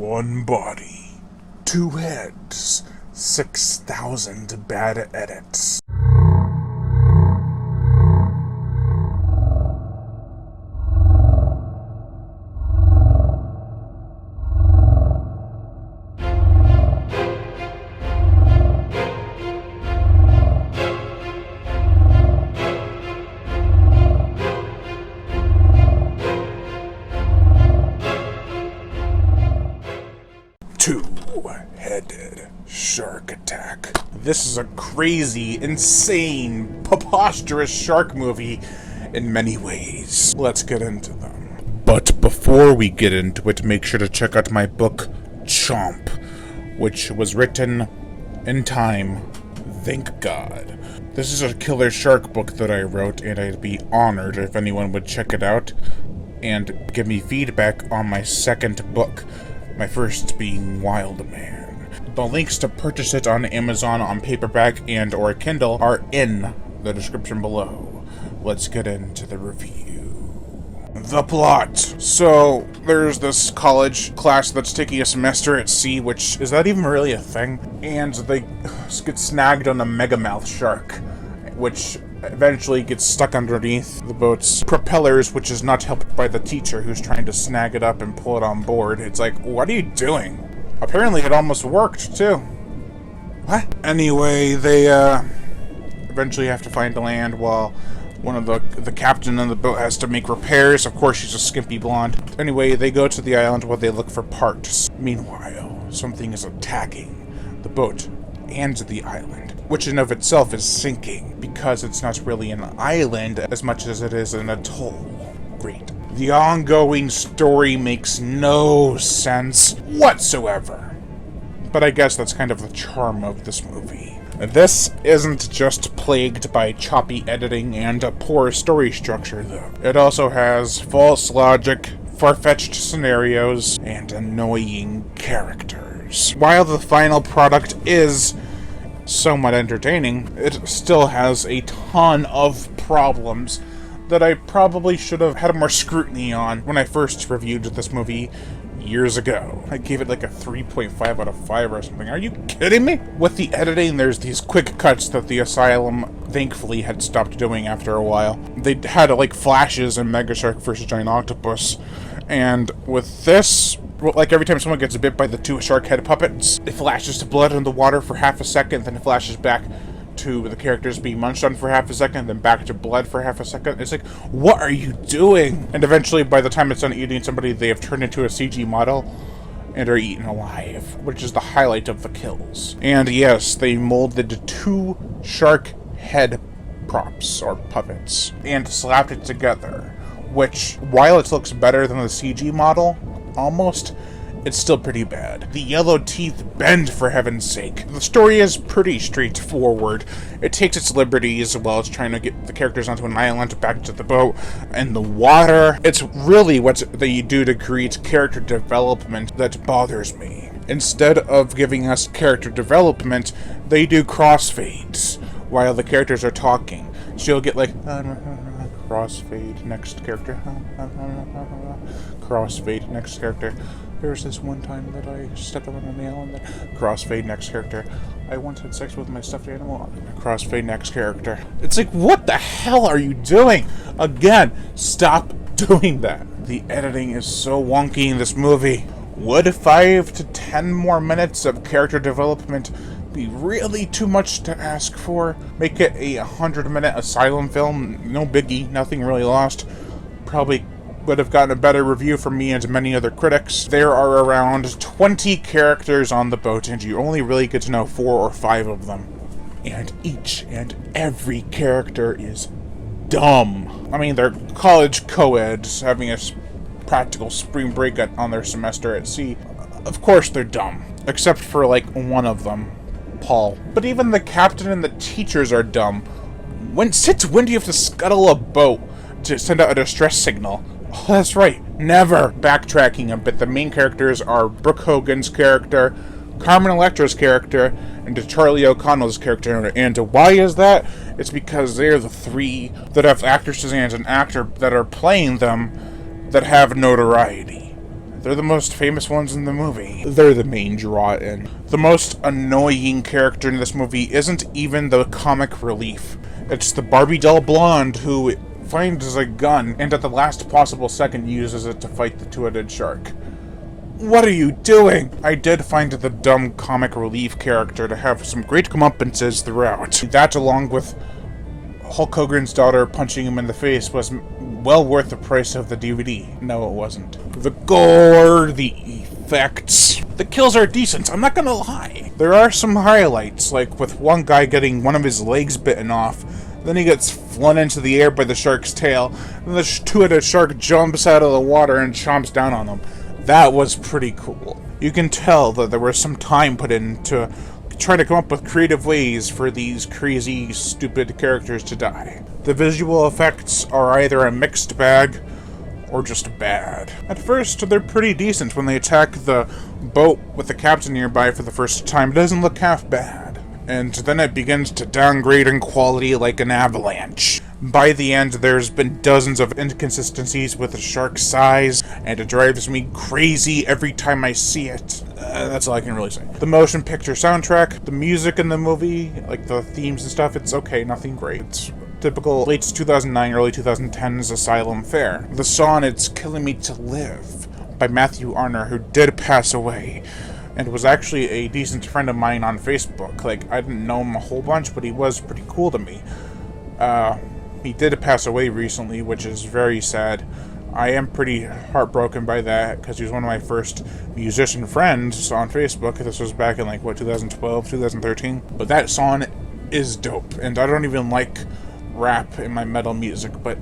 One body, two heads, 6,000 bad edits. Two-headed shark attack. This is a crazy, insane, preposterous shark movie in many ways. Let's get into them. But before we get into it, make sure to check out my book, Chomp, which was written in time, thank God. This is a killer shark book that I wrote, and I'd be honored if anyone would check it out and give me feedback on my second book. My first being Wild Man. The links to purchase it on Amazon on paperback and or Kindle are in the description below. Let's get into the review. The plot. So, there's this college class that's taking a semester at sea, which, is that even really a thing? And they get snagged on a megamouth shark, which eventually gets stuck underneath the boat's propellers, which is not helped by the teacher who's trying to snag it up and pull it on board. It's like, what are you doing? Apparently it almost worked, too. What? Anyway, they eventually have to find land while one of the captain on the boat has to make repairs. Of course, she's a skimpy blonde. Anyway, they go to the island where they look for parts. Meanwhile, something is attacking the boat and the island, which in of itself is sinking, because it's not really an island as much as it is an atoll. Great. The ongoing story makes no sense whatsoever. But I guess that's kind of the charm of this movie. This isn't just plagued by choppy editing and a poor story structure, though. It also has false logic, far-fetched scenarios, and annoying characters. While the final product is somewhat entertaining, it still has a ton of problems that I probably should have had more scrutiny on when I first reviewed this movie years ago. I gave it like a 3.5 out of 5 or something. Are you kidding me? With the editing, there's these quick cuts that the Asylum thankfully had stopped doing after a while. They had like flashes in Mega Shark vs. Giant Octopus, and with this, like every time someone gets bit by the two shark head puppets, it flashes to blood in the water for half a second, then it flashes back to the characters being munched on for half a second, then back to blood for half a second. It's like, what are you doing? And eventually, by the time it's done eating somebody, they have turned into a CG model and are eaten alive, which is the highlight of the kills. And yes, they molded two shark head props, or puppets, and slapped it together, which, while it looks better than the CG model, almost, it's still pretty bad. The yellow teeth bend, for heaven's sake. The story is pretty straightforward. It takes its liberties while it's trying to get the characters onto an island, back to the boat, and the water. It's really what they do to create character development that bothers me. Instead of giving us character development, they do crossfades while the characters are talking. So you'll get like, crossfade, next character, crossfade, next character. There's this one time that I stepped on a nail and then crossfade, next character. I once had sex with my stuffed animal. Crossfade, next character. It's like, what the hell are you doing? Again, stop doing that. The editing is so wonky in this movie. Would 5 to 10 more minutes of character development be really too much to ask for? Make it a 100-minute Asylum film, no biggie, nothing really lost. Probably would have gotten a better review from me and many other critics. There are around 20 characters on the boat, and you only really get to know 4 or 5 of them. And each and every character is dumb. I mean, they're college co-eds having a practical spring break on their semester at sea. Of course they're dumb, except for like one of them, Paul. But even the captain and the teachers are dumb. Since when do you have to scuttle a boat to send out a distress signal? Oh, that's right, never. Backtracking a bit, the main characters are Brooke Hogan's character, Carmen Electra's character, and Charlie O'Connell's character. And why is that? It's because they're the three that have actresses and an actor that are playing them that have notoriety. They're the most famous ones in the movie. They're the main draw in. The most annoying character in this movie isn't even the comic relief. It's the Barbie doll blonde who finds a gun and at the last possible second uses it to fight the two-headed shark. What are you doing? I did find the dumb comic relief character to have some great comeuppances throughout. That, along with Hulk Hogan's daughter punching him in the face, was well worth the price of the DVD. No, it wasn't. The gore, the effects, the kills are decent, I'm not gonna lie. There are some highlights, like with one guy getting one of his legs bitten off, then he gets flung into the air by the shark's tail, and the two-headed shark jumps out of the water and chomps down on him. That was pretty cool. You can tell that there was some time put into trying to come up with creative ways for these crazy, stupid characters to die. The visual effects are either a mixed bag or just bad. At first, they're pretty decent. When they attack the boat with the captain nearby for the first time, it doesn't look half bad. And then it begins to downgrade in quality like an avalanche. By the end, there's been dozens of inconsistencies with the shark's size, and it drives me crazy every time I see it. That's all I can really say. The motion picture soundtrack, the music in the movie, like the themes and stuff, it's okay, nothing great. It's typical late 2009, early 2010s asylum fare. The song It's Killing Me to Live by Matthew Arner, who did pass away, and was actually a decent friend of mine on Facebook. Like, I didn't know him a whole bunch, but he was pretty cool to me. He did pass away recently, which is very sad. I am pretty heartbroken by that, because he was one of my first musician friends on Facebook. This was back in, like, what, 2012, 2013? But that song is dope, and I don't even like rap in my metal music, but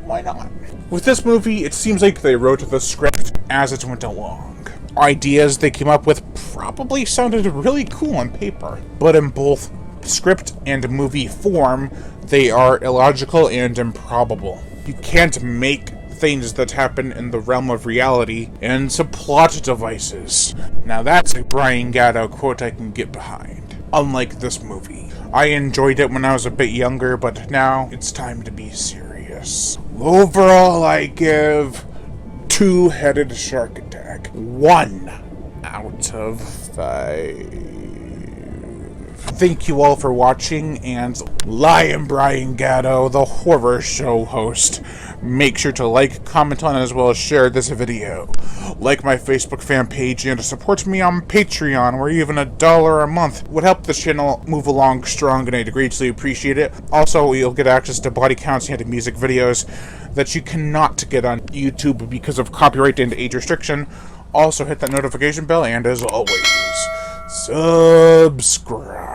why not? With this movie, it seems like they wrote the script as it went along. Ideas they came up with probably sounded really cool on paper, but in both script and movie form, they are illogical and improbable. You can't make things that happen in the realm of reality into plot devices. Now that's a Brian Gatto quote I can get behind. Unlike this movie. I enjoyed it when I was a bit younger, but now it's time to be serious. Overall, I give Two-Headed Shark Attack 1 out of 5. Thank you all for watching, and I am Brian Gatto, the horror show host. Make sure to like, comment on, as well as share this video. Like my Facebook fan page and support me on Patreon, where even $1 a month would help this channel move along strong, and I'd greatly appreciate it. Also, you'll get access to body counts and music videos that you cannot get on YouTube because of copyright and age restriction. Also, hit that notification bell, and as always, subscribe.